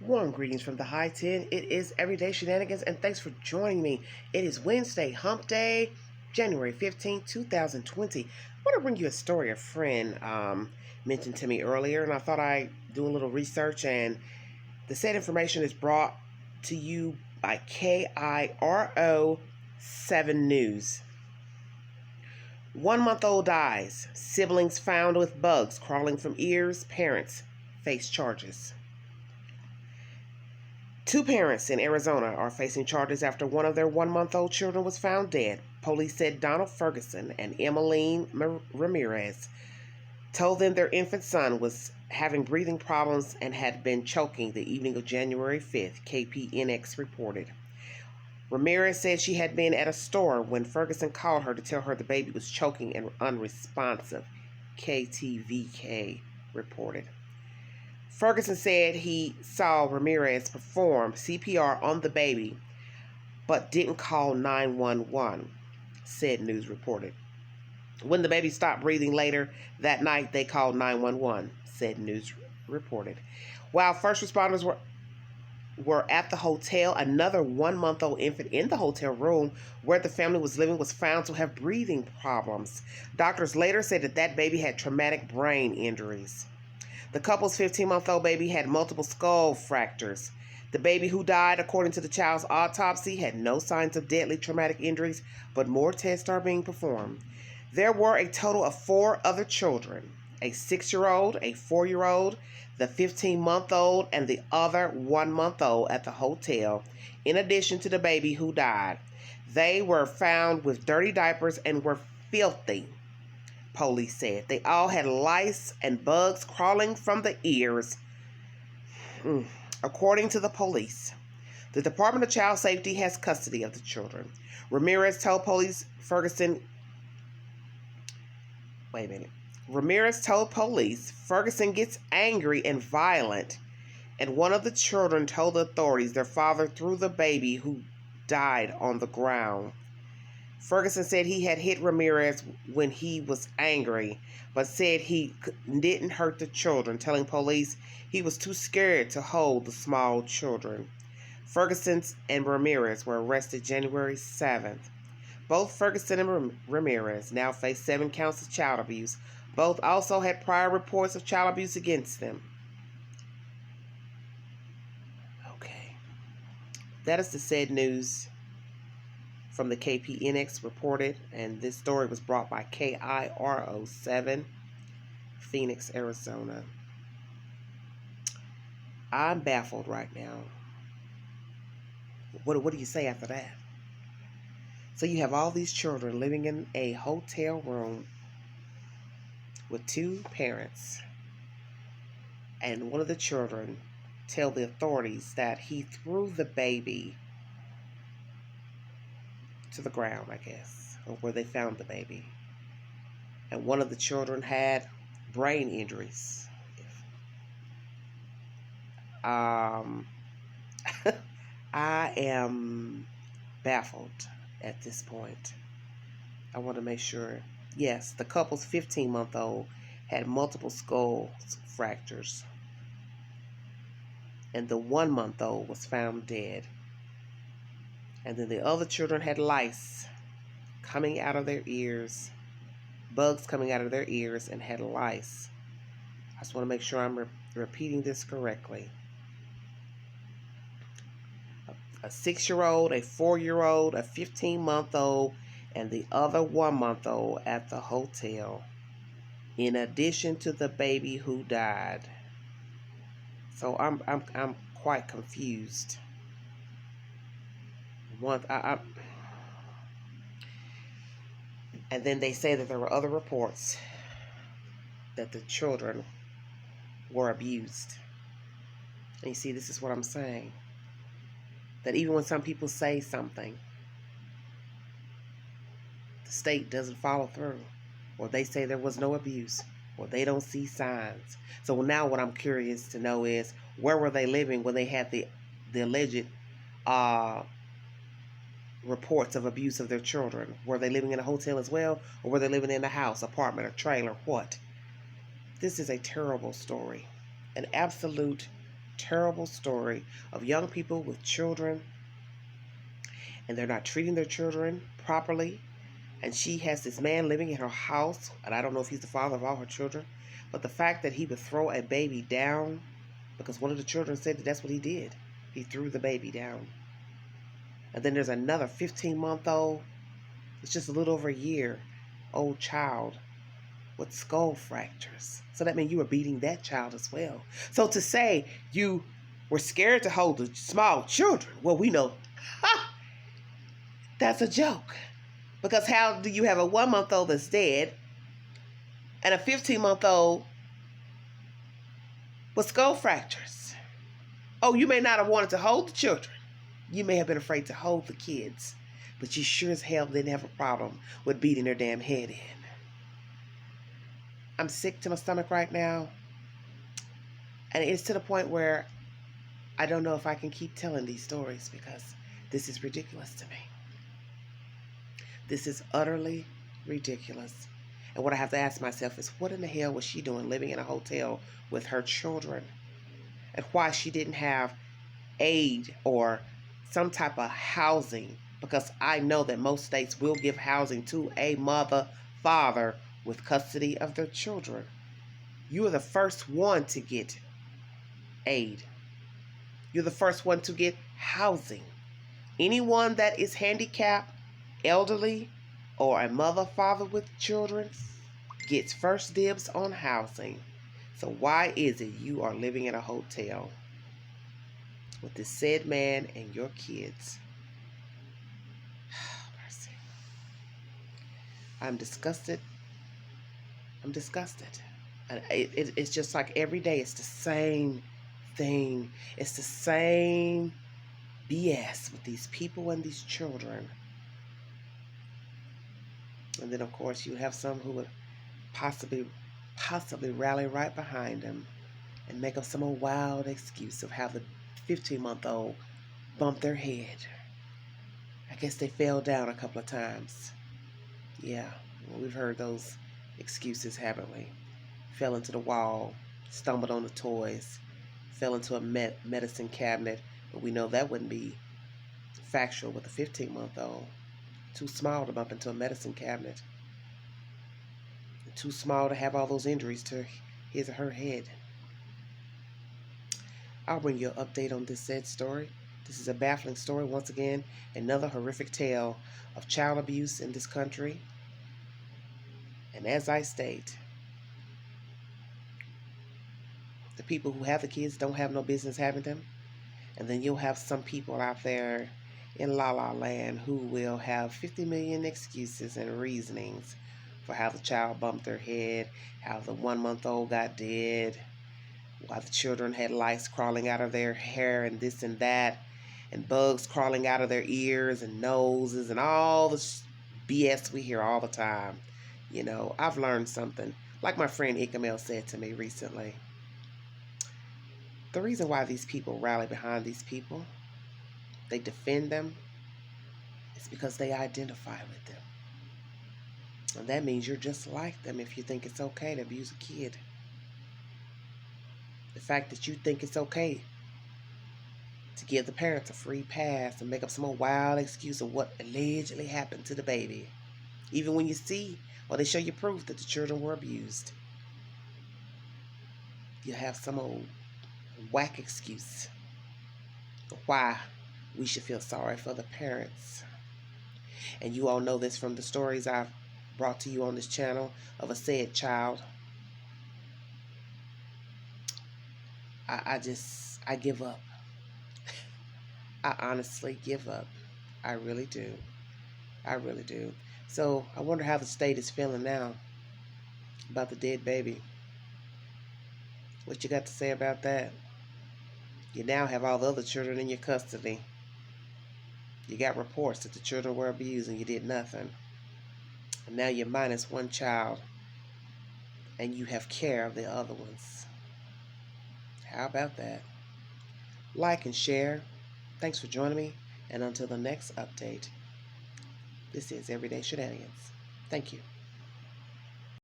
Warm greetings from the High 10. It is Everyday Shenanigans, and thanks for joining me. It is Wednesday, Hump Day, January 15th, 2020. I want to bring you a story a friend mentioned to me earlier, and I thought I'd do a little research, and the said information is brought to you by KIRO 7 News. 1-month-old dies. Siblings found with bugs crawling from ears. Parents face charges. 2 parents in Arizona are facing charges after one of their 1-month-old children was found dead. Police said Donald Ferguson and Emmeline Ramirez told them their infant son was having breathing problems and had been choking the evening of January 5th, KPNX reported. Ramirez said she had been at a store when Ferguson called her to tell her the baby was choking and unresponsive, KTVK reported. Ferguson said he saw Ramirez perform CPR on the baby, but didn't call 911, said News reported. When the baby stopped breathing later that night, they called 911, said News reported. While first responders were at the hotel, another 1-month-old infant in the hotel room where the family was living was found to have breathing problems. Doctors later said that baby had traumatic brain injuries. The couple's 15-month-old baby had multiple skull fractures. The baby who died, according to the child's autopsy, had no signs of deadly traumatic injuries, but more tests are being performed. There were a total of 4 other children, a 6-year-old, a 4-year-old, the 15-month-old, and the other 1-month-old at the hotel, in addition to the baby who died. They were found with dirty diapers and were filthy, police said. They all had lice and bugs crawling from the ears, according to the police. The Department of Child Safety has custody of the children. Ramirez told police Ferguson gets angry and violent, and one of the children told the authorities their father threw the baby who died on the ground. Ferguson said he had hit Ramirez when he was angry, but said he didn't hurt the children, telling police he was too scared to hold the small children. Ferguson and Ramirez were arrested January 7th. Both Ferguson and Ramirez now face 7 counts of child abuse. Both also had prior reports of child abuse against them. Okay. That is the said news from the KPNX reported, and this story was brought by KIRO 7, Phoenix, Arizona. I'm baffled right now. What do you say after that? So you have all these children living in a hotel room with 2 parents, and one of the children tell the authorities that he threw the baby to the ground, I guess, or where they found the baby. And one of the children had brain injuries. I am baffled at this point. I want to make sure. Yes, the couple's 15-month-old had multiple skull fractures, and the 1-month-old was found dead. And then the other children had lice coming out of their ears, bugs coming out of their ears, and had lice. I just want to make sure I'm repeating this correctly. A 6-year-old, a 4-year-old, a 15-month-old, and the other 1-month-old at the hotel, in addition to the baby who died. So I'm quite confused. And then they say that there were other reports that the children were abused. And you see, this is what I'm saying. That even when some people say something, the state doesn't follow through, or they say there was no abuse, or they don't see signs. So now what I'm curious to know is, where were they living when they had the alleged reports of abuse of their children? Were they living in a hotel as well, or were they living in a house, apartment, or trailer? What? This is a terrible story. An absolute terrible story of young people with children, and they're not treating their children properly. And she has this man living in her house, and I don't know if he's the father of all her children, but the fact that he would throw a baby down, because one of the children said that that's what he did. He threw the baby down. And then there's another 15-month-old, it's just a little over a year old child with skull fractures. So that means you were beating that child as well. So to say you were scared to hold the small children, well, we know, that's a joke. Because how do you have a 1-month-old that's dead and a 15-month-old with skull fractures? Oh, you may not have wanted to hold the children. You may have been afraid to hold the kids. But you sure as hell didn't have a problem with beating their damn head in. I'm sick to my stomach right now. And it's to the point where I don't know if I can keep telling these stories because this is ridiculous to me. This is utterly ridiculous. And what I have to ask myself is, what in the hell was she doing living in a hotel with her children? And why she didn't have aid or some type of housing? Because I know that most states will give housing to a mother, father with custody of their children. You are the first one to get aid. You're the first one to get housing. Anyone that is handicapped, elderly, or a mother, father with children gets first dibs on housing. So why is it you are living in a hotel with this said man and your kids? Mercy. I'm disgusted. I'm disgusted. And it's just like every day it's the same thing. It's the same BS with these people and these children. And then, of course, you have some who would possibly rally right behind them and make up some old wild excuse of how the 15-month-old bumped their head. I guess they fell down a couple of times. Yeah, well, we've heard those excuses, haven't we? Fell into the wall, stumbled on the toys, fell into a medicine cabinet, but we know that wouldn't be factual with a 15-month-old. Too small to bump into a medicine cabinet. Too small to have all those injuries to his or her head. I'll bring you an update on this said story. This is a baffling story once again. Another horrific tale of child abuse in this country. And as I state, the people who have the kids don't have no business having them. And then you'll have some people out there in La La Land who will have 50 million excuses and reasonings for how the child bumped their head, how the 1-month-old got dead, why the children had lice crawling out of their hair and this and that, and bugs crawling out of their ears and noses and all the BS we hear all the time. You know, I've learned something. Like my friend Ikamel said to me recently, the reason why these people rally behind these people, they defend them, it's because they identify with them. And that means you're just like them if you think it's okay to abuse a kid. The fact that you think it's okay to give the parents a free pass and make up some old wild excuse of what allegedly happened to the baby. Even when you see or they show you proof that the children were abused, you have some old whack excuse of why we should feel sorry for the parents. And you all know this from the stories I've brought to you on this channel of a said child. I give up. I honestly give up. I really do. I really do. So I wonder how the state is feeling now about the dead baby. What you got to say about that? You now have all the other children in your custody. You got reports that the children were abused and you did nothing. And now you're minus one child and you have care of the other ones. How about that? Like and share. Thanks for joining me. And until the next update, this is Everyday Shenanigans. Thank you.